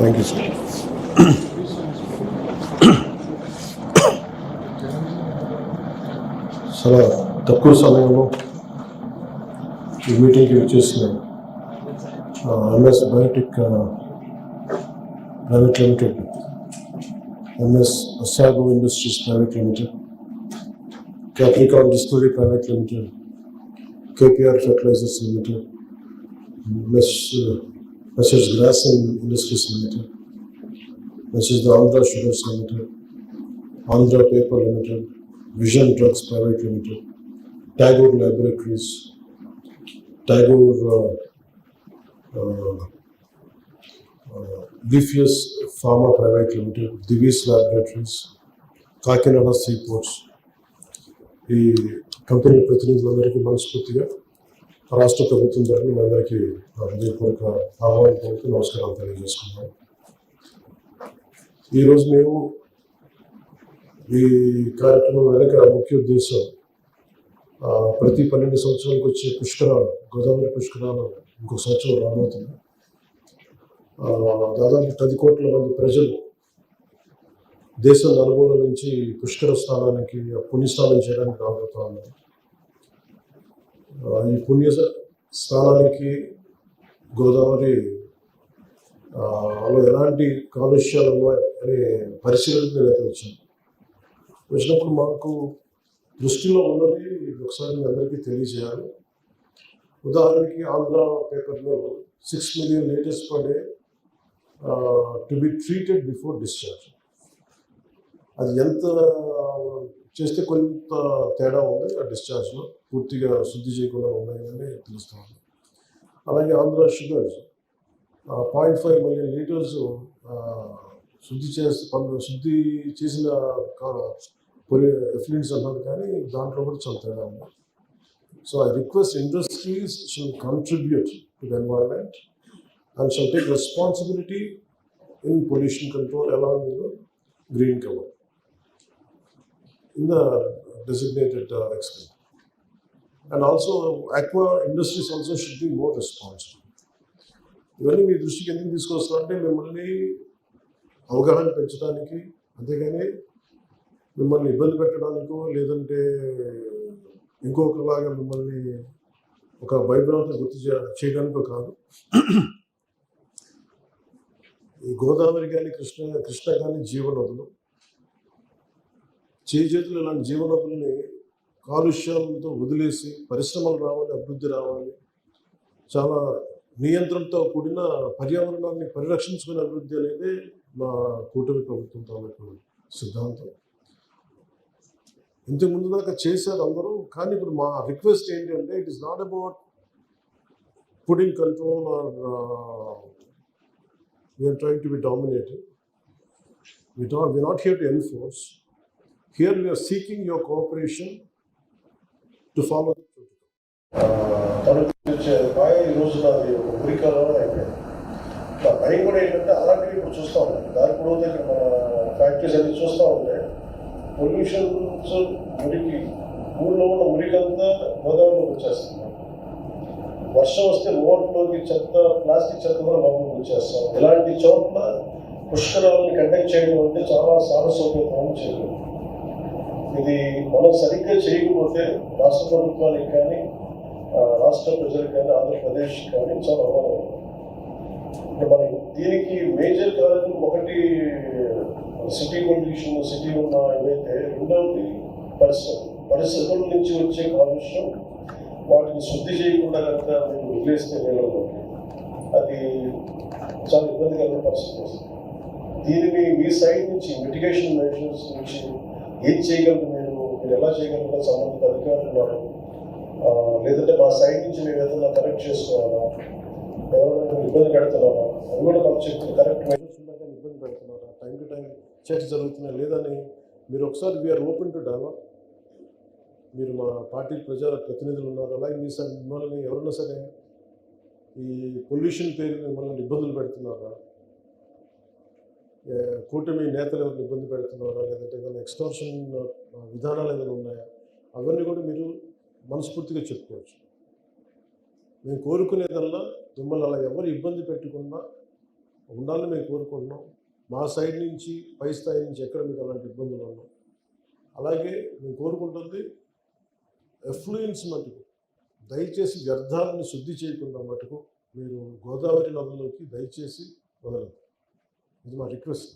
Thank you sir. చాలా తక్కువ సమయంలో ఈ మీటింగ్కి వచ్చేసిన MS biotech private limited, MS Asago industries private limited, Capricorn Distillery Private Limited, KPR Fertilizers Limited, Messrs. Grasim Industries Limited, Messrs. The Andhra Sugars Limited, Andhra Paper Limited, Vision Drugs Private Limited, Tagore Laboratories, Tagore Leafius Pharma Private Limited, Divis Laboratories, Kakinada Seaports. ఈ company ప్రతినిధులందరికీ మనస్ఫూర్తిగా రాష్ట్ర ప్రభుత్వం తరఫున అందరికీ హృదయపూర్వక ఆహ్వానం పలుకుతూ నమస్కారాలు తెలియజేసుకున్నాం. ఈరోజు మేము ఈ కార్యక్రమం వెనక ముఖ్య ఉద్దేశం, ప్రతి 12 సంవత్సరాలకు వచ్చే పుష్కరాలు, గోదావరి పుష్కరాలు ఇంకొక సంవత్సరం రాబోతుంది. దాదాపు 10 కోట్ల మంది ప్రజలు దేశం నలుమూల నుంచి పుష్కర స్థానానికి పుణ్యస్నానం చేయడానికి రాబోతా ఉన్నారు. ఈ పుణ్య స్థానానికి గోదావరి ఎలాంటి కాలుష్యాలు ఉన్నాయి అనే పరిశీలనకు నేనైతే వచ్చినప్పుడు మాకు దృష్టిలో ఉన్నది ఒకసారి మీ అందరికీ తెలియజేయాలి. ఉదాహరణకి ఆంధ్ర పేపర్లో 6 million liters per day to be treated before discharge. అది ఎంత చేస్తే కొంత తేడా ఉంది ఆ డిశ్చార్జ్లో, పూర్తిగా శుద్ధి చేయకుండా ఉన్నాయని తెలుస్తూ ఉంది. అలాగే ఆంధ్ర షుగర్స్ 0.5 million liters శుద్ధి చేసిన ఎఫ్లూయెంట్స్ అన్నారు, కానీ దాంట్లో కూడా చాలా తేడా ఉంది. So I request industries should contribute to the environment and shall take responsibility in pollution control along with the green cover in the designated extent. And also aqua industries also should be more responsible. ఇవన్నీ మీ దృష్టికి ఎందుకు తీసుకొస్తారంటే మిమ్మల్ని అవగాహన పెంచడానికి, అంతేగాని మిమ్మల్ని ఇబ్బంది పెట్టడానికో లేదంటే ఇంకొకలాగా మిమ్మల్ని ఒక భయభ్రాంతి గుర్తు చేయడానికో కాదు. ఈ గోదావరి కానీ కృష్ణ కానీ జీవనదులు, చేతులు ఇలాంటి జీవనదులని కాలుష్యాలతో వదిలేసి పరిశ్రమలు రావాలి, అభివృద్ధి రావాలి, చాలా నియంత్రణతో కూడిన పర్యావరణాన్ని పరిరక్షించుకునే అభివృద్ధి అనేది మా కూటమి ప్రభుత్వం తాలూకు సిద్ధాంతం. ఇంతకు ముందు దాకా చేశారు అందరూ, కానీ ఇప్పుడు మా రిక్వెస్ట్ ఏంటంటే it is not about putting control or we are trying to be dominating. We're not here to enforce. Here we are seeking your cooperation to follow the protocol. ఈ రోజున అమెరికాలో అయిపోయింది. భయం కూడా ఏంటంటే అలాంటివి ఇప్పుడు చూస్తూ ఉన్నాం. దాని కూడా ఇక్కడ మన ఫ్యాక్టరీస్ అన్ని చూస్తూ ఉంటే పొల్యూషన్స్ మురికి, ఊళ్ళో ఉన్న మురికంతా గోదావరిలోకి వచ్చేస్తుంది. వర్షం వస్తే ఓవర్ఫ్లోకి చెత్త, ప్లాస్టిక్ చెత్త కూడా లోపలికి వచ్చేస్తాం. ఇలాంటి చోట్ల పుష్కరాలని కండక్ట్ చేయడం అంటే చాలా సాహసోపేతమైన చేయడం. ఇది మనం సరిగ్గా చేయకపోతే రాష్ట్ర ప్రభుత్వానికి కానీ రాష్ట్ర ప్రజలకు కానీ ఆంధ్రప్రదేశ్ కానీ చాలా అవమానం. ఇప్పుడు మనం దీనికి మేజర్ కారణం ఒకటి సిటీ పొల్యూషన్, సిటీ ఉన్న ఏదైతే, రెండవది పరిశ్రమల నుంచి వచ్చే కాలుష్యం. వాటిని శుద్ధి చేయకుండా కనుక మీరు వదిలేస్తే నీళ్ళలోకి అది చాలా ఇబ్బందికరమైన పరిస్థితి వస్తుంది. దీనిని మీ సైడ్ నుంచి మిటిగేషన్ మెజర్స్ నుంచి ఏం చేయగలరు, మీరు ఎలా చేయగలరో సంబంధిత అధికారులు ఉన్నారు, లేదంటే మా సైడ్ నుంచి మీరు ఏదైనా కరెక్ట్ చేసుకోవాలా, ఎవరైనా ఇబ్బంది పెడుతున్నారా అది కూడా మాకు చెప్తే కరెక్ట్ మెజర్స్ ఉండగా ఇబ్బంది పెడుతున్నారా, టైం టు టైం చెక్స్ జరుగుతున్నాయి లేదని మీరు ఒకసారి వీఆర్ ఓపెన్ టు డెవలప్. మీరు మా పార్టీ ప్రజా ప్రతినిధులు ఉన్నారు, అలాగే మిమ్మల్ని ఎవరన్నా సరే ఈ పొల్యూషన్ పేరు మిమ్మల్ని ఇబ్బందులు పెడుతున్నారా, కూటమి నేతలు ఎవరిని ఇబ్బంది పెడుతున్నారా, లేదంటే ఏదైనా ఎక్స్టార్షన్ విధానాలు ఏదైనా ఉన్నాయా, అవన్నీ కూడా మీరు మనస్ఫూర్తిగా చెప్పుకోవచ్చు. మేము కోరుకునేదల్లా మిమ్మల్ని అలా ఎవరు ఇబ్బంది పెట్టకుండా ఉండాలని మేము కోరుకుంటున్నాం. మా సైడ్ నుంచి పై స్థాయి నుంచి ఎక్కడ మీకు అలాంటి ఇబ్బందులు ఉన్నాం. అలాగే మేము కోరుకుంటుంది ఎఫ్లూయెన్స్ మటుకు దయచేసి వ్యర్థాలను శుద్ధి చేయకుండా మటుకు మీరు గోదావరి నదుల్లోకి దయచేసి వదలదు. ఇది మా రిక్వెస్ట్.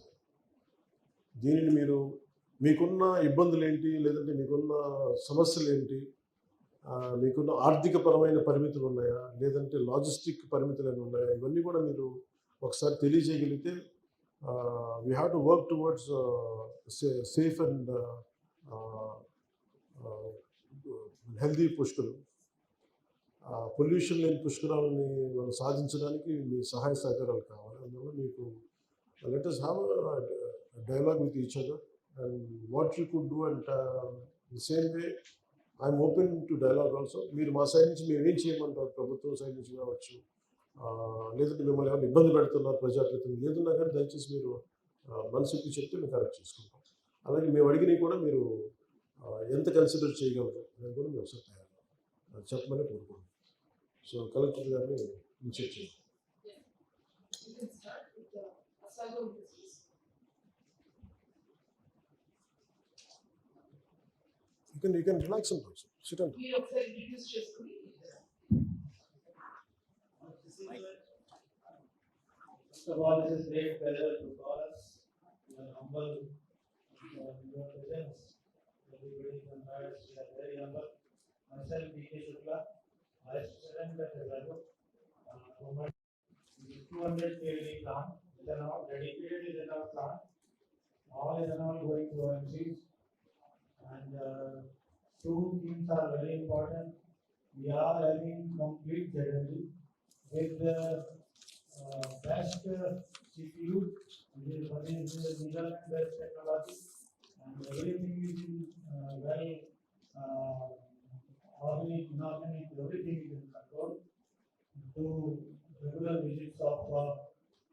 దీనిని మీరు మీకున్న ఇబ్బందులు ఏంటి, లేదంటే మీకున్న సమస్యలు ఏంటి, మీకున్న ఆర్థికపరమైన పరిమితులు ఉన్నాయా, లేదంటే లాజిస్టిక్ పరిమితులు ఏమైనా ఉన్నాయా, ఇవన్నీ కూడా మీరు ఒకసారి తెలియజేయగలిగితే we have to work towards safe and healthy Pushkaram. Pollution లేని పుష్కరాలని మనం సాధించడానికి మీ సహాయ సహకారాలు కావాలి. అందువల్ల మీకు let us have a dialogue with each other and what you could do, and the same way I'm open to dialogue also. మీరు మా సైడ్ నుంచి మీరు ఏం చేయమంటారు, ప్రభుత్వం సైడ్ నుంచి కావచ్చు, లేదంటే మిమ్మల్ని ఏమైనా ఇబ్బంది పెడుతున్నారు ప్రజాప్రతినిధులు ఏదన్నా కానీ దయచేసి మీరు మనసుకి చెప్తే మేము కరెక్ట్ చేసుకుంటాం. అలాగే మేము అడిగినవి కూడా మీరు ఎంత కన్సిడర్ చేయగలరు అని కూడా మేము ఒకసారి తయారు చెప్పమని కోరుకుంటున్నాం. సో కలెక్టర్ గారిని ఇన్చెక్ చేయండి. You can relax some also. Sit down. First of all, it is great pleasure to call us. We are humble in your presence. Everybody compares, we are very humble. Myself, B.K. Shukla, Vice President at Reservoir. 200 KV plant, ethanol, dedicated ethanol plant. All ethanol going to OMCs. And two things are very important. We are having complete ZLD with the best CPU, which is Netherlands-based technology, and everything is well organic, inorganic, everything is in control. Do regular visits of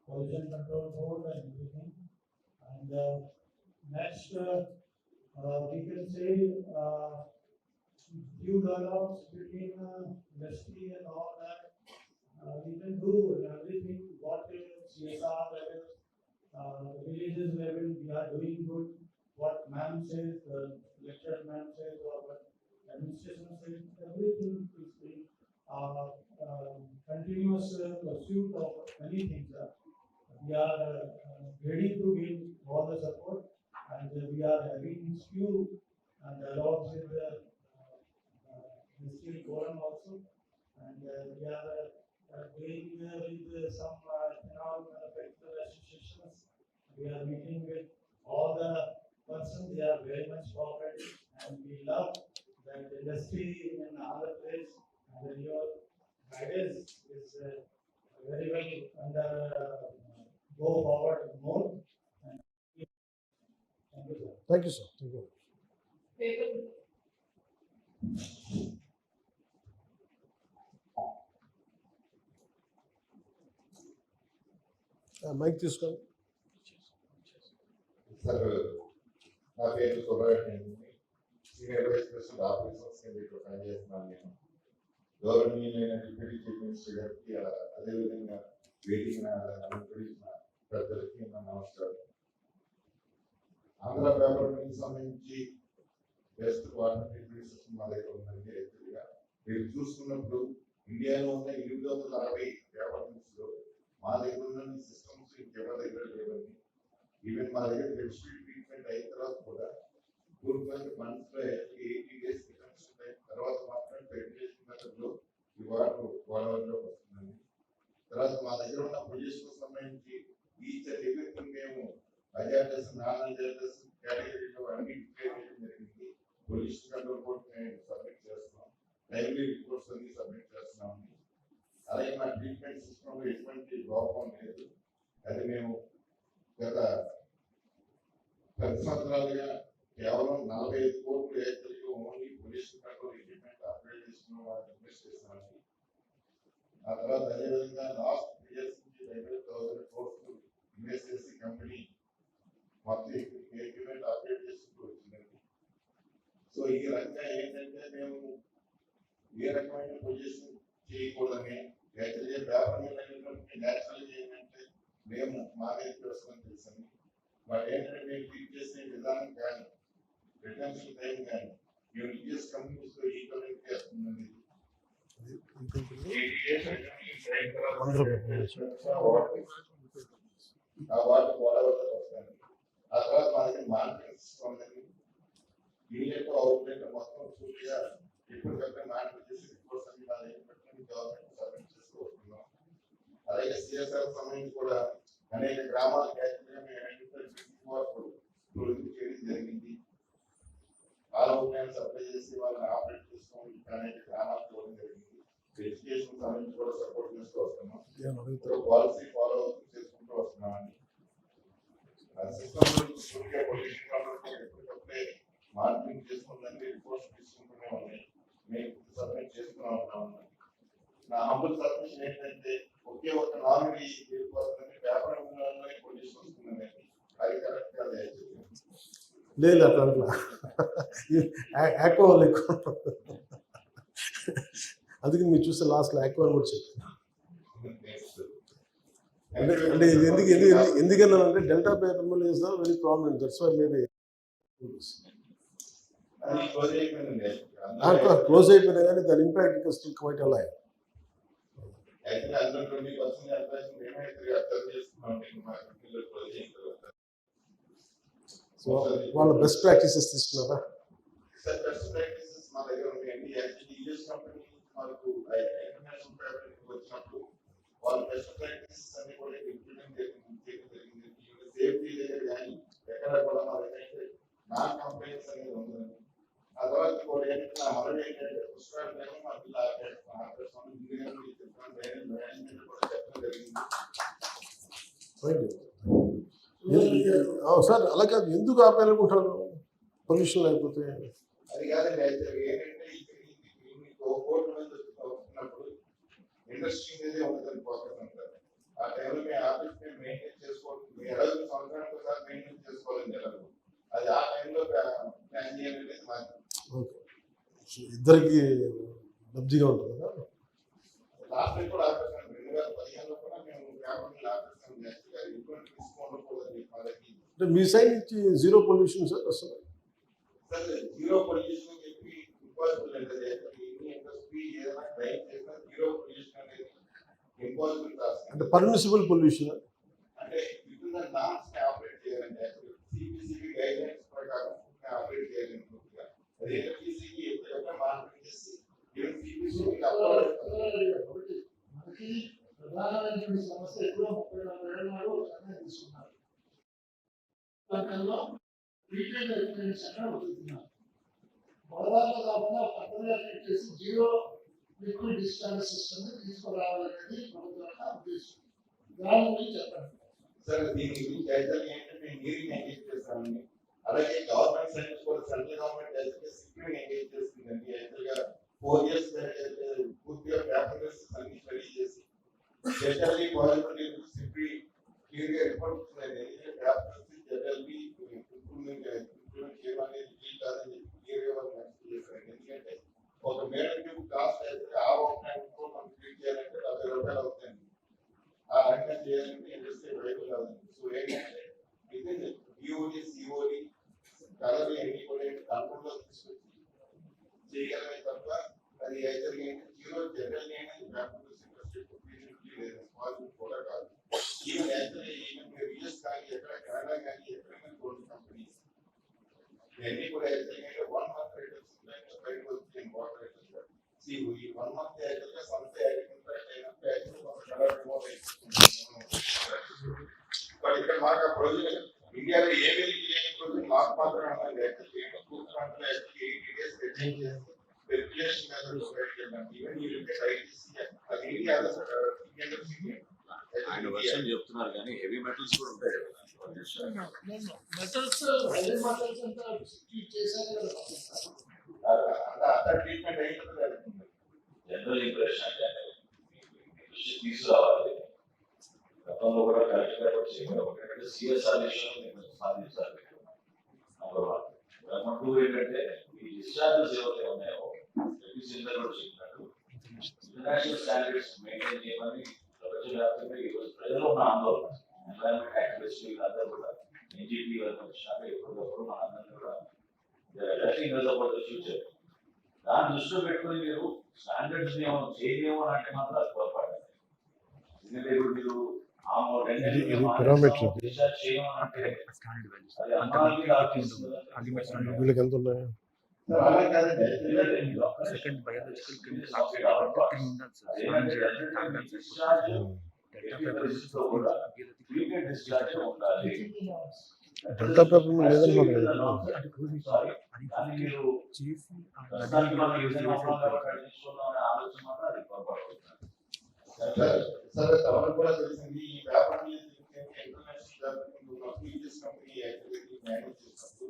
pollution control board and everything. And next, we can say few dialogues between industry and all that. We can do everything what CSR level, villages level, we are doing good. What ma'am says, lecturer ma'am says, or what administration says, everything is being continuous pursuit of many things. We are ready to give all the support, and we are having few dialogues with the district forum also, and we are doing with some manufacturer associations. We are meeting with all the persons. They are very much cooperative, and we love that industry in other place, and your guidance is very well under go forward more. And thank you, sir. Thank you, sir. Thank you. Mic తీసుకోండి sir. నా పేరు Subrahmanyam, senior vice president operations కింద పనిచేస్తున్నాను. నేను గౌరవనీయులైన deputy chief minister గారికి, అదేవిధంగా వేదిక అలంకరించిన పెద్దలకి నా నమస్కారం. ఆంధ్ర పేపర్ మిల్కి సంబంధించి బెస్ట్ వాటర్ ట్రీట్మెంట్ సిస్టమ్ మా దగ్గర ఉందండి. యాక్చువల్గా మీరు చూసుకున్నప్పుడు ఇండియాలో ఉన్న 860 పేపర్ మిల్స్లో మా దగ్గర ఉన్న సిస్టమ్స్ ఇంకెవరి దగ్గర లేవండి. ఈవెన్ మా దగ్గర కెమిస్ట్రీ ట్రీట్మెంట్ అయిన తర్వాత కూడా పూర్వమైన మంత్స్లో 80 days రిటర్న్స్ ఉంటాయి. తర్వాత మాత్రం ఫెర్టిలైజేషన్ మెథడ్లో ఈ వాటర్ గోదావరిలోకి వస్తుందండి. తర్వాత మా దగ్గర ఉన్న పొజిషన్ సంబంధించి ఈచ్ అండ్ ఎవ్రీథింగ్ మేము అజార్డస్, నాన్ అజార్డస్ కేటగిరీలో అన్ని డిక్లేర్ చేయడం జరిగింది. పొల్యూషన్ కంట్రోల్ బోర్డు మేము సబ్మిట్ చేస్తున్నాం, టైమ్లీ రిపోర్ట్స్ అన్ని సబ్మిట్ చేస్తున్నామండి. అలాగే మా ట్రీట్మెంట్ సిస్టంలో ఎటువంటి లోపం లేదు. అది మేము గత 10 సంవత్సరాలుగా కేవలం 45 కోట్లు యాక్చువల్గా only pollution control equipment upgrade చేసుకున్న వాళ్ళకి ఇన్వెస్ట్ చేస్తున్నామండి. ఆ తర్వాత అదేవిధంగా లాస్ట్ 3 years నుంచి 1000 కోట్లు ఇన్వెస్ట్ చేసి కంపెనీ మొత్తం ఎక్విప్మెంట్ అప్గ్రేడ్ చేసుకుంటూ వచ్చిందండి. సో ఈ రకంగా ఏంటంటే మేము ఏ రకమైన పొల్యూషన్ చేయకూడదని యాక్చువల్గా పేపర్ మిల్ అనేటువంటి న్యాచురల్గా ఏంటంటే మేము మా దగ్గరికి వస్తుందని తెలుసండి. బట్ ఏంటంటే మేము ట్రీట్ చేసే విధానం కానీ రిటర్న్షన్ టైం కానీ యూనియస్ కంపెనీస్ లో ఈ కమ్యూనిటీ వస్తుందండి. ఆ వాటి పోరాటం వస్తుంది. ఆ తర్వాత మా దగ్గర మార్కెట్ సిస్టమ్ ఉందండి. ఇన్లెట్ అవుట్లెట్ మొత్తం పూర్తిగా ఎప్పటికప్పుడు మానిటర్ చేసి రిపోర్ట్స్ అన్ని మా దగ్గర పెట్టుకుని గవర్నమెంట్ సబ్మిట్ చేస్తూ వస్తున్నాం. అలాగే సిఎస్ఆర్ సంబంధించి కూడా అనేక గ్రామాలకు యాక్చువల్గా మేము చేయడం జరిగింది. ఆరోగ్యాన్ని సప్లై చేసి వాళ్ళని ఆపరేట్ చేసుకోవడం అనేక గ్రామాలకు ఇవ్వడం జరిగింది. ఎడ్యుకేషన్ సంబంధించి కూడా సపోర్ట్ చేస్తూ వస్తున్నాం. పాలసీ ఫాలో చేసుకుంటూ వస్తున్నామండి. సిస్టమ్ పూర్తిగా పొజిషన్ ఎప్పటికప్పుడే మార్కెటింగ్ చేసుకుందండి, రిపోర్ట్స్ తీసుకుంటూనే ఉన్నాయి. మేము సబ్మిట్ చేస్తూనే ఉన్నాము. నా హంబుల్ సబ్మిషన్ ఏంటంటే ఒకే ఒక నామినీ వెళ్ళిపోతుందండి, వ్యాపార పొజిషన్ వస్తుందండి. అది కరెక్ట్ కాదు. లేదు అట్లా యాక్వా ఎక్కువ, అందుకే మీరు చూస్తే లాస్ట్ యాక్వా కూడా చెప్పారు. అంటే ఇది ఎందుకన్నానంటే Delta paper mill is very problem. That's why maybe close అయిపోయినా కానీ దాని ఇంపాక్ట్ ఇంకా స్టిల్ క్వైట్ అలైవ్. సో వాళ్ళ బెస్ట్ ప్రాక్టీసెస్ తీసుకున్నారా? బెస్ట్ ప్రాక్టీసెస్ మా దగ్గర ఉన్నాయండి. యాక్చువల్లీ యూఎస్ కంపెనీ మనకు ఇంటర్నేషనల్ ట్రావెల్ వచ్చినప్పుడు వాళ్ళ బెస్ట్ ప్రాక్టీసెస్ అన్ని కూడా ఇంప్లిమెంట్ చేయడం జరిగింది. సేఫ్టీ దగ్గర కానీ ఎక్కడ కూడా మా దగ్గర నాన్ కంప్లైంట్స్ అనేది ఉందండి. ఆ తర్వాత కూడా ఏంటంటే మనది ఏంటంటే పుస్తకాలు మా మేనేజ్మెంట్ కూడా చెప్పడం జరిగింది. సార్ అలా కాదు, ఎందుకు ఆపేయాలనుకుంటారు పొల్యూషన్ అయిపోతే? అది కాదండి. ఏంటంటే కోర్టు మీద వస్తున్నప్పుడు ఇండస్ట్రీ మీదే ఉంటుందని ఫోకస్ అంటారు. ఆ టైంలో మీ ఆఫీస్ మేము మెయింటైన్ చేసుకోవాలి. మీ ఎలాగో సంవత్సరానికి ఒకసారి మెయింటైన్ చేసుకోవాలండి ఎలాగో. అది ఆ టైంలో ప్లాన్ చేయాలంటే మాకు ఇద్దరికి లబ్ధిగా ఉంటుంది కదా. లాస్ట్ టైం కూడా ఆపేసాను. 2015లో కూడా మేము వ్యాపారం ఆపేసాము. ఇటువంటి తీసుకోండి అంటే మీ సైడ్ నుంచి జీరో పొల్యూషన్ సార్ అసలు? సార్ జీరో పొల్యూషన్ అని చెప్పి ఇంపాసిబుల్ అంటే ఇండస్ట్రీ ఏదైనా ట్రైన్ చేసినా జీరో పొల్యూషన్ అనేది ఇంపాసిబుల్ టాస్క్. అంటే పర్మిసిబుల్ పొల్యూషన్ అంటే విత్ ద నామ్స్ ఆపరేట్ చేయాలంటే సిపిసిబి గైడ్ లైన్స్ ప్రకారం ఆపరేట్ చేయాలని పూర్తిగా. అది ఎన్పిసికి ఎప్పుడైనా మానిటరింగ్ చేసి ఈవెన్ సిపిసిబికి అప్లోడ్ మనకి ప్రధానమైన సమస్య ఎప్పుడో 34 ఏళ్ళ నాడు తీసుకున్నారు. ట్రీట్మెంట్ ఎక్స్పీరియన్స్ అక్కడ వదులుతున్నారు. మొదలలో కాకుండా పక్కన ట్రీట్ చేసి జీరో లిక్విడ్ డిశ్చార్జ్ సిస్టమ్ తీసుకురావాలనేది ప్రభుత్వం యొక్క ఉద్దేశం. దాని గురించి చెప్పండి సార్. దీని గురించి ఏంటంటే నీరుని ఎంగేజ్ చేస్తామండి. అలాగే గవర్నమెంట్ సైన్స్ కూడా సెంట్రల్ గవర్నమెంట్ అయితే సిక్యూరిటీ ఎంగేజ్ చేస్తుందండి. యాక్చువల్గా 4 years పూర్తిగా పేపర్స్ అన్ని స్టడీ చేసి జనరల్లీ పాజిబిలిటీ సిపి క్లియర్గా రిపోర్ట్ ఇస్తుందండి. పేపర్స్ జనరల్లీ ఇంప్రూవ్మెంట్ చేయమని కాదని క్లియర్గా వాళ్ళు మెన్షన్ చేశారండి. ఎందుకంటే ఒక మేడం కాస్ట్ అయితే ఆ ఒక కంప్లీట్ చేయాలంటే 40 రూపాయలు అవుతాయండి. ఆ రకంగా చేయాలంటే ఇండస్ట్రీ వైబుల్ అవుతుంది. సో ఏంటంటే ఇది డిఓడి సిఓడి కలర్ అన్ని కూడా కంట్రోల్లో తీసుకొచ్చి చేయగలమే తప్ప అది యాక్చువల్గా ఏంటంటే జీరో జనరల్ కూడా కాదు. ఈవెన్ యాక్చువల్లీ యూఎస్ కానీ ఎక్కడ కెనడా కానీ ఎక్కడైనా గోల్డ్ కంపెనీస్ ఇవన్నీ కూడా యాక్చువల్గా 1 month రేటర్స్ బయటకు వచ్చి వాటర్ రేటర్స్ ఈ 1 month యాక్చువల్గా సంస్థ కాంట్రాక్ట్ అయినప్పుడు యాక్చువల్గా ఒక కలర్ రిమోట్ బట్ ఇక్కడ మాకు ఆ ప్రొవిజన్ ఇండియాలో ఏమీ లేని ప్రొవిజన్ మాకు మాత్రం అన్నది. యాక్చువల్లీ 80 days రిటైన్ చేసి రెగ్యులేషన్ మెథడ్స్ బయటకు వెళ్ళాం. ఈవెన్ ఈ రిపేర్ ఐటీసీ అది ఇండియా ఆయన వర్షన్ చెప్తున్నారు కానీ హెవీ మెటల్స్ కూడా ఉంటాయి కదా. మెటల్స్ అంతా చేశారు కదా. ట్రీట్మెంట్ అయిపోతుంది. జనరల్ ఇంప్రెషన్ అంటే తీసుకురావాలి. గతంలో కూడా కరెక్ట్ గా ఒకటి సిఎస్ఆర్ విషయంలో సాధించాలి. నెంబర్ 1. నెంబర్ 2 ఏంటంటే ఈ డిశ్చార్జెస్ ఏవైతే ఉన్నాయో చెప్పినట్టు ఇంటర్నేషనల్ స్టాండర్డ్స్ మెయింటైన్ చేయమని ప్రపంచవ్యాప్తంగా ఈరోజు ప్రజలు ఉన్న ఆందోళన ఎన్వైరన్మెంట్ యాక్టివిస్ట్ వీళ్ళందరూ కూడా ఎన్జిటి వరకు వచ్చినాక ఎప్పటికప్పుడు మనందరినీ కూడా ఫ్యూచర్ దాన్ని దృష్టిలో పెట్టుకుని మీరు స్టాండర్డ్స్ చేయలేమో అంటే మాత్రం అది పొరపాటు. ఎందుకంటే ఇప్పుడు మీరు డిశ్చార్జ్ చేయమంటే అది అమ్మాయికి వీళ్ళకి ఎంత ఉన్నాయి? అలా కాదండి. సెకండ్ బయాలజికల్ డిశ్చార్జ్ ఉండాలి. డెల్టా ప్రాబ్లం లేదని మాకు లేదు. సరే తమకు కూడా తెలిసింది ఈ పేపర్ ఇంటర్నేషనల్ కంపెనీ మేనేజ్ చేసినప్పుడు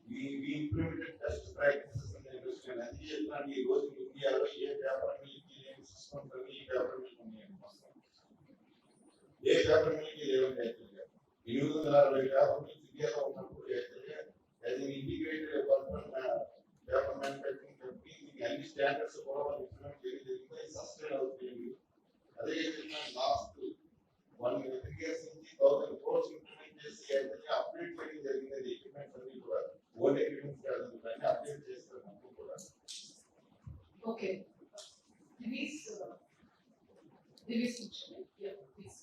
we implemented best practices in the industry and అది ఎట్లాంటి ఈ రోజు ఇండియాలో ఏ పేపర్ మిల్కి ఏం సిస్టమ్ ఈ పేపర్ మిల్ ఉన్నాయి ఏ పేపర్ మిల్కి లేవండి యాక్చువల్గా 860 పేపర్ మిల్స్ ఇండియాలో ఉన్నప్పుడు యాక్చువల్గా యాజ్ ఎన్ ఇంటిగ్రేటెడ్ పేపర్ మ్యానుఫ్యాక్చరింగ్ కంపెనీ అన్ని స్టాండర్డ్స్ కూడా వాళ్ళు ఇంప్లిమెంట్ చేయడం జరిగింది. సస్టైన్ అవుతుంది. అదే లాస్ట్ 1 years నుంచి 1000 కోర్స్ ఇంప్లిమెంట్ చేసి యాక్చువల్గా అప్డేట్ చేయడం జరిగింది. ఎక్విప్మెంట్స్ అన్ని కూడా ఓల్డ్ ఎక్విప్మెంట్స్ కాదు దాన్ని అప్డేట్ చేస్తారు మనకు కూడా. Okay. Divis yeah, please.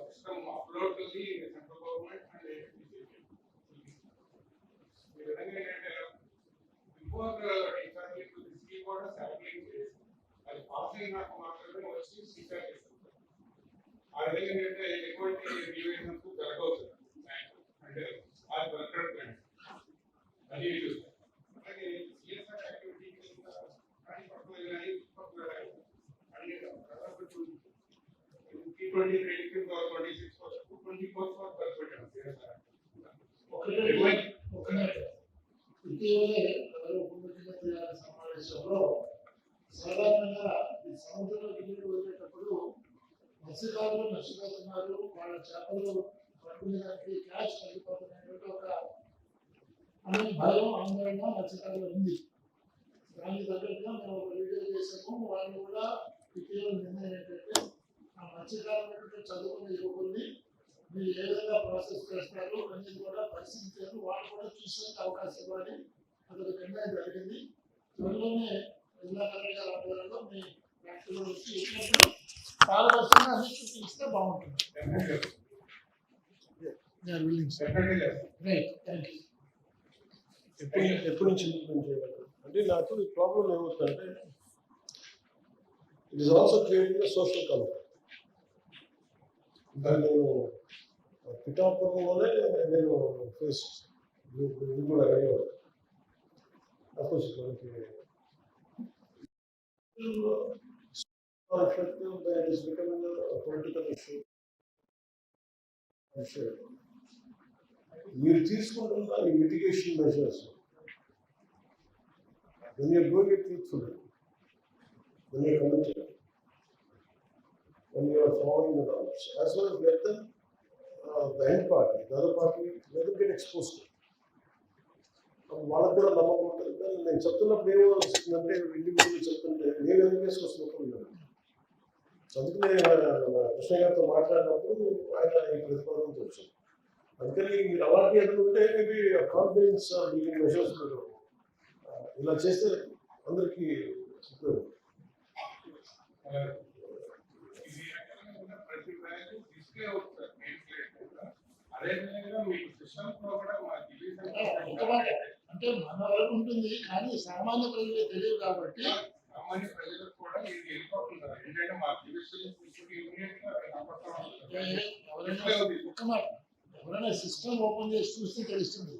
System upload to the central government and before exactly to the ski border sampling phase, and passing not matter was CICA is. I think that the equity deviation to Gargos and I worker plan. And it is. Again, CSR activity in the T20 training for 26 for 24 for perspective. ఇటీవలే ఉపముఖ్యమంత్రి గారి సమావేశంలో సాధారణంగా ఈ సముద్రంలోకి నీళ్లు వదిలేటప్పుడు మత్స్యకారులు నష్టపోతున్నారు, వాళ్ళ చేపలు పట్టుకునేదానికి క్యాష్ తగ్గిపోతున్నటువంటి ఒక అనే భయం ఆందోళన మత్స్యకారులు ఉంది. దానికి తగ్గట్టుగా మేము ఒక వీడియో చేసాము. వాళ్ళు కూడా ఇటీవల నిర్ణయం ఏంటంటే ఆ మత్స్యకారులు చదువుకునే యువకుల్ని మీరు ఏ విధంగా ప్రాసెస్ చేస్తారు అనేది కూడా పరిశీలించారు. వాళ్ళు కూడా చూసే అవకాశం ఇవ్వాలి. అదొక నిర్ణయం జరిగింది. త్వరలోనే జిల్లా కలెక్టర్ గారి ఆధ్వర్యంలో మీ ఫ్యాక్టరీలో వచ్చి పారదర్శకంగా అన్ని చూపిస్తే బాగుంటుంది. ఎప్పటి నుంచి ఇంప్లిమెంట్ చేయగలరు అంటే నాకు ఈ ప్రాబ్లం ఏమవుతుందంటే it is also creating social conflict. నేను పిఠాపురంలోనే నేను ఫేస్ ఇది కూడా అడిగేవాడు. అఫ్కోర్స్ మనకి పొలిటికల్ ఇష్యూ మీరు తీసుకుంటున్న ఈ mitigation measures when you are doing it truthfully, when you are committed, when you are following the norms, as well as let them, the end party, the other party, let them get exposed to it. వాళ్ళకు కూడా నమ్మకం ఉంటుంది. నేను చెప్తున్నప్పుడు ఏమో వస్తుందంటే individual చెప్తుంటే నేను ఎందుకు వేసుకొస్తున్నప్పుడు అందుకనే కృష్ణ గారితో మాట్లాడినప్పుడు ఆయన ఈ ప్రతిపాదనతో వచ్చాను. అందుకని మీరు అలాంటి ఎదురుంటే మేబీ కాన్ఫిడెన్స్ బిల్డింగ్ మెజర్స్ మీరు ఇలా చేస్తే అందరికీ అంటే మన వరకు ఉంటుంది కానీ సామాన్య ప్రజలకు తెలియదు కాబట్టి సామాన్య ప్రజలకు కూడా మీరు వెళ్ళిపోతున్నారు. ఏంటంటే మా ఒక్క మాట ఎవరైనా సిస్టమ్ ఓపెన్ చేసి చూస్తే తెలుస్తుంది.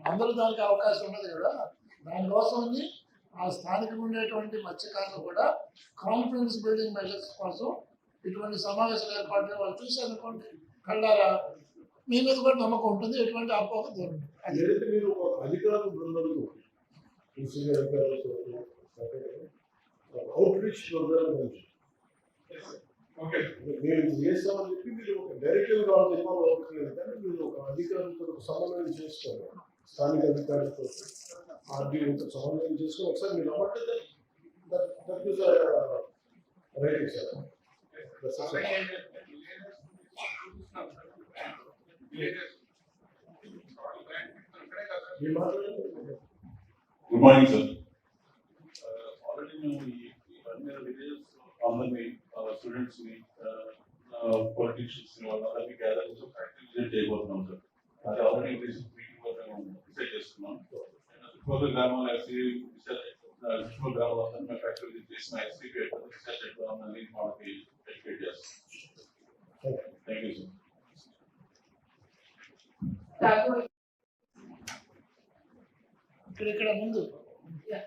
అందరూ దానికి అవకాశం ఉన్నది కదా. దానికోసం ఆ స్థానికంగా ఉండేటువంటి మత్స్యకారులు కూడా కాన్ఫిడెన్స్ బిల్డింగ్ మెజర్స్ కోసం ఇటువంటి సమావేశాలు ఏర్పాటు వాళ్ళు చూసారనుకోండి కళ్ళారా మీ మీద కూడా నమ్మకం ఉంటుంది. ఎటువంటి అపోహ దూరం ఏదైతే మీరు అధికారులు బృందాలు ఈసీగా అవుట్ రీచ్ ప్రోగ్రామ్ గురించి ఓకే మీరు ఇది చేస్తామని చెప్పి మీరు ఒక డైరెక్టివ్ వాళ్ళ ఇన్వాల్వ్ అవ్వట్లేదు కానీ మీరు ఒక అధికారులతో ఒక సమన్వయం చేసుకోవాలి, స్థానిక అధికారులతో ఆర్డీఓతో సమన్వయం చేసుకొని ఒకసారి మీరు అవ్వట్లేదు రైట్ సార్. మీ మాట్లాడండి. Good morning sir. ఆల్రెడీ మేము ఈ విలేజెస్ అందరినీ స్టూడెంట్స్ని పొలిటీషియన్స్ని వాళ్ళందరినీ గ్యాదర్ చేసి ఫ్యాక్టరీ విజిట్ చేయబోతున్నాం సార్. అది ఆల్రెడీ మీటింగ్ డిసైడ్ చేసుకున్నాం. చుట్టుపక్కల గ్రామాలు చుట్టుపక్కల గ్రామాలు అందరినీ మేము ఫ్యాక్టరీ విజిట్ చేసిన ఎస్పీపీ రీసెర్చ్ ఎట్లా వాళ్ళకి ఎడ్యుకేట్ చేస్తాం. Thank you sir. Raghu, ఇక్కడ ముందు yeah.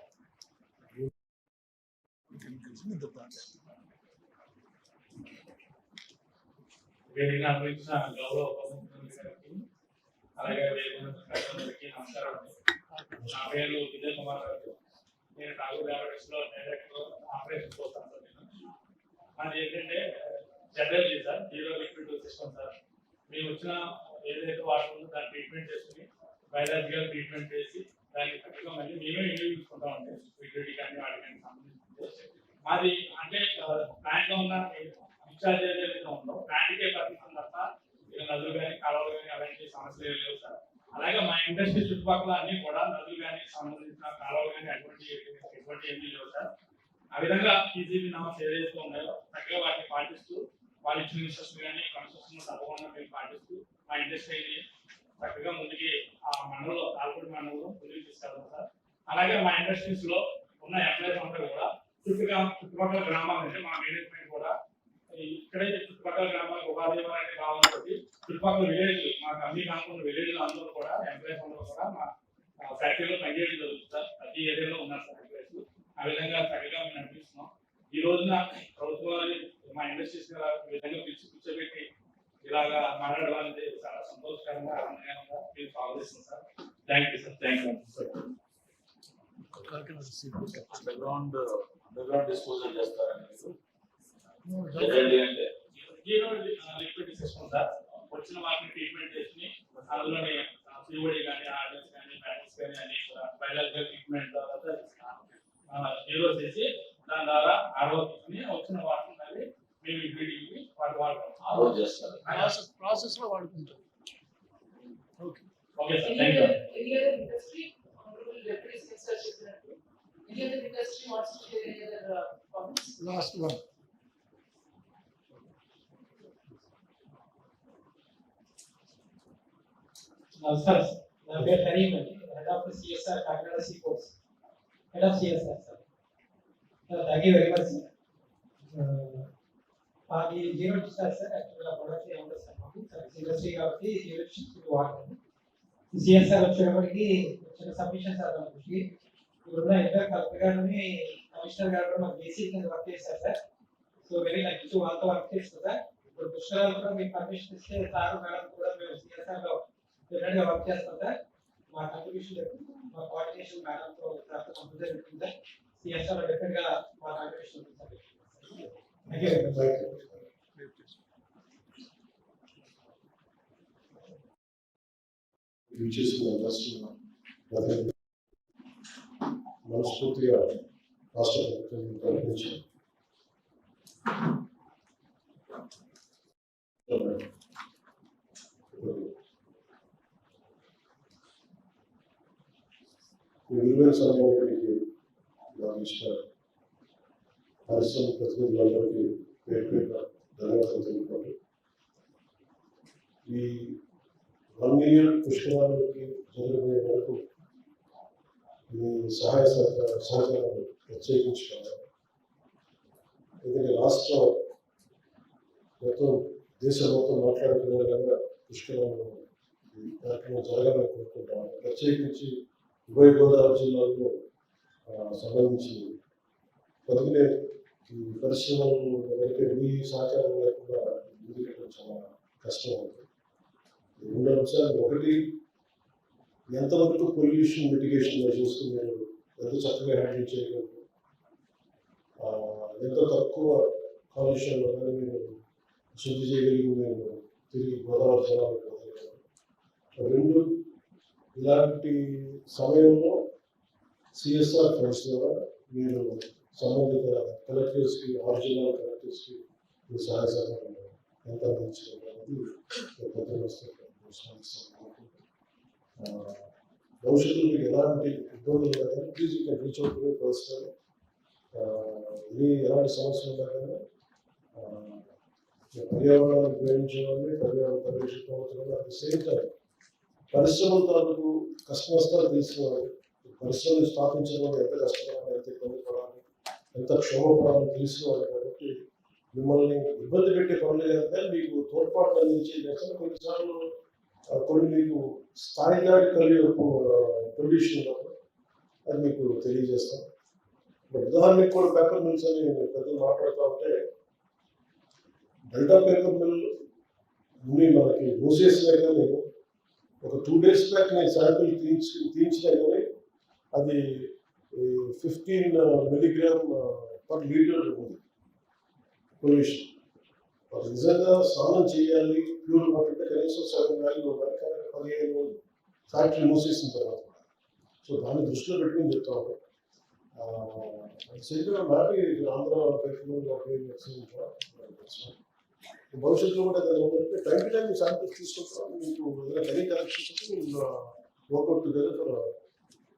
వేదిక అందించిన గౌరవ ఉపముఖ్యమంత్రి గారికి అలాగే వేదిక నమస్కారం. నా పేరు విజయ్ కుమార్ గారు. నేను టాగూర్ ల్యాబొరేటరీస్ లో డైరెక్టర్ ఆపరేషన్ చేస్తాను సార్. నేను అది ఏంటంటే general sir, zero liquid system sir. మేము వచ్చిన ఏదైతే వాటర్ ఉందో దాన్ని ట్రీట్మెంట్ చేసుకుని బయాలజికల్ ట్రీట్మెంట్ చేసి దాన్ని కరెక్ట్గా మళ్ళీ మేమే వినియోగించుకుంటామండి. లిక్విడిటీ కానీ వాటికి సంబంధించి మాది అంటే ప్లాంట్ లో ఉన్న డిశ్చార్జ్ ఏదైతే ఉందో ప్లాంట్కే పరిస్థితి తప్ప ఇక నదులు కానీ కాలువలు కానీ అలాంటి సమస్యలు ఏమి లేవు సార్. అలాగే మా ఇండస్ట్రీ చుట్టుపక్కల అన్ని కూడా నదులు కానీ సంబంధించిన కాలువలు కానీ ఎటువంటి ఏమీ లేవు సార్. ఆ విధంగా ఈజీబీ నామ్స్ ఏదైతే ఉన్నాయో చక్కగా వాటిని పాటిస్తూ వాళ్ళు ఇచ్చిన ఇన్స్ట్రక్షన్ కానీ కన్స్ట్రక్షన్ తప్పకుండా మేము పాటిస్తూ మా ఇండస్ట్రీని చక్కగా ముందుకి ఆ మండలంలో ఆల్పూడి మండలంలో ముందుకు తీసుకెళ్తాం సార్. అలాగే మా ఇండస్ట్రీస్ లో ఉన్న ఎంప్లాయీస్ అందరూ కూడా చుట్టుపక్కల గ్రామాల నుంచి మా మేనేజ్మెంట్ కూడా ఇక్కడైతే చుట్టుపక్కల గ్రామాలకు ఉపాధి ఇవ్వాలని కావాలంటే చుట్టుపక్కల విలేజ్ మాకు అన్ని కాకుండా విలేజ్ అందరూ కూడా ఎంప్లాయీస్ అందరూ కూడా మా ఫ్యాక్టరీలో పనిచేయడం జరుగుతుంది సార్. ప్రతి ఏరియాలో ఉన్నారు సార్ ఎంప్లాయీస్. ఆ విధంగా చక్కగా మేము నడిపిస్తున్నాం. ఈ రోజున ప్రభుత్వాలు మా ఇండస్ట్రీస్ విధంగా కూర్చోబెట్టి ఇలాగా మాట్లాడడం అనేది చాలా సంతోషకరంగా ఆనందంగా మేము స్వాగతిస్తున్నాం sir. Thank you sir. Thank you sir. Underground disposal చేస్తారని జనరల్లీ అంటే జీరో లిక్విడ్ సిస్టమ్ సార్. వచ్చిన వాటిని ట్రీట్మెంట్ చేసి అందులోనే సిఓడి కానీ ఆర్డర్స్ కానీ బ్యాటరీస్ కానీ అన్ని కూడా బయాలజికల్ ట్రీట్మెంట్ తర్వాత జీరో చేసి దాని ద్వారా ఆరోగ్యం వచ్చిన వాటిని మళ్ళీ మేము లిక్విడ్కి వాటి వాడతాం. ఆరోగ్యం చేస్తారు. ప్రాసెస్ లో వాడుకుంటాం. Okay sir. Any thank you. other industry, honorable deputy minister చెప్పినట్టు, any other industry wants to share any other comments? Last one. నమస్కారం సార్. నా పేరు కరీం అండి, head of CSR Kakinada sea ports, head of CSR sir. Thank you very much sir. మాది zero discharge sir. యాక్చువల్గా product ఏముంటుంది sir మాకు service industry కాబట్టి zero discharge వాడుతుంది. సిఎస్ఆర్ వచ్చేటప్పటికి చిన్న సబ్మిషన్ సార్ మనకి ఇప్పుడున్న ఇద్దరు కలెక్టర్ గారిని కమిషనర్ గారు కూడా మాకు బేసిక్ కింద వర్క్ చేశారు సార్. సో వెరీ నైస్ వాళ్ళతో వర్క్ చేస్తుంది సార్. ఇప్పుడు పుష్కరాలు కూడా మీకు పర్మిషన్ ఇస్తే సార్ మేడం కూడా మేము సిఎస్ఆర్ లో డెఫినెట్గా వర్క్ చేస్తాం సార్. మా కంట్రిబ్యూషన్ మా కోఆర్డినేషన్ మేడంతో కంపల్సరీ ఉంటుంది సార్. సిఎస్ఆర్ లో డెఫినెట్గా మా కంట్రిబ్యూషన్ ఉంటుంది sir. Thank you very much. ఇది చేసుకున్న మనస్ఫూర్తిగా రాష్ట్ర ప్రభుత్వం ప్రకటించారు. విలువైన సమయానికి భావించిన పరిశ్రమ ప్రతినిధులందరికీ పేరు పేరున ధన్యవాదాలు తెలుపుకుంటూ ఈ 1 మిలియన్ పుష్కరాలకి జరగబోయే వరకు మీ సహాయ సహకారాలు ప్రత్యేకించుకోవాలి. ఎందుకంటే రాష్ట్రం మొత్తం దేశం మొత్తం మాట్లాడుకునే విధంగా పుష్కరాలు ఈ కార్యక్రమం జరగాలని కోరుకుంటాము. ప్రత్యేకించి ఉభయ గోదావరి జిల్లాలో సంబంధించి బతికినే ఈ పరిశ్రమలు ఎవరికి మీ సహకారం లేకుండా ముందుకెళ్ళడం చాలా కష్టం అవుతుంది. 2 అంశాలు, ఒకటి ఎంతవరకు పొల్యూషన్ మిటిగేషన్ మెజర్స్ మీరు ఎంత చక్కగా హ్యాండిల్ చేయగలరు, ఎంత తక్కువ కాలుష్యంలో కానీ మీరు శుద్ధి చేయగలిగి మీరు తిరిగి గోదావరి జలాలకు వదలగలరు. రెండు, ఇలాంటి సమయంలో సిఎస్ఆర్ ఫండ్స్ ద్వారా మీరు సంబంధిత కలెక్టర్స్కి, ఆరిజినల్ కలెక్టర్స్కి మీ సహాయ సహకారం ఎంత అందించగలరు భవిష్యత్తులో మీకు ఎలాంటి ఇబ్బందులు కానీ please you can reach out to me personal. ఎలాంటి సమస్యలు ఉన్నా కానీ పర్యావరణాన్ని ప్రేమించేవాడిని, పర్యావరణ పరిరక్షణ అవుతున్నాను. అట్ ద సేమ్ టైం పరిశ్రమల తాలూకు కష్ట నష్టాలు తెలిసినవాడు, పరిశ్రమలు స్థాపించడం వల్ల ఎంత కష్టపడాలి, ఎంత ఇబ్బంది పడాలి, ఎంత క్షోభ పడాలని తెలిసినవాడు. కాబట్టి మిమ్మల్ని ఇబ్బంది పెట్టే పనులు కనుక మీకు తోడ్పాటు అందించే చేస్తాను. కొన్నిసార్లు కొన్ని మీకు స్థాయి దాటి కలిగే పొల్యూషన్ ఉన్నప్పుడు అది మీకు తెలియజేస్తాను. ఉదాహరణకి కూడా పేపర్ మిల్స్ అని పెద్దలు మాట్లాడుతూ ఉంటే, డెల్టా పేపర్ మిల్ మనకి మూసేసినా కానీ ఒక 2 days బ్యాక్ నేను శాంపిల్ తీయించినా కానీ అది 15 milligram per liter ఉంది పొల్యూషన్. నిజంగా స్నానం చేయాలి ప్యూర్ వాటర్ అంటే కనీసం 7 వాల్యూ ఉండాలి, కానీ 15 ఫ్యాక్టరీ మూసేసిన తర్వాత. సో దాన్ని దృష్టిలో పెట్టుకుని చెప్తా ఉంటాం. నాటి ఆంధ్ర భవిష్యత్తులో కూడా ఏదైనా టైం టు టైం శాంపిల్స్ తీసుకుంటాం. మీకు ఏదైనా any connections work out together for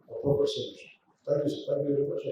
proper solution. Thank you sir. Thank you very much.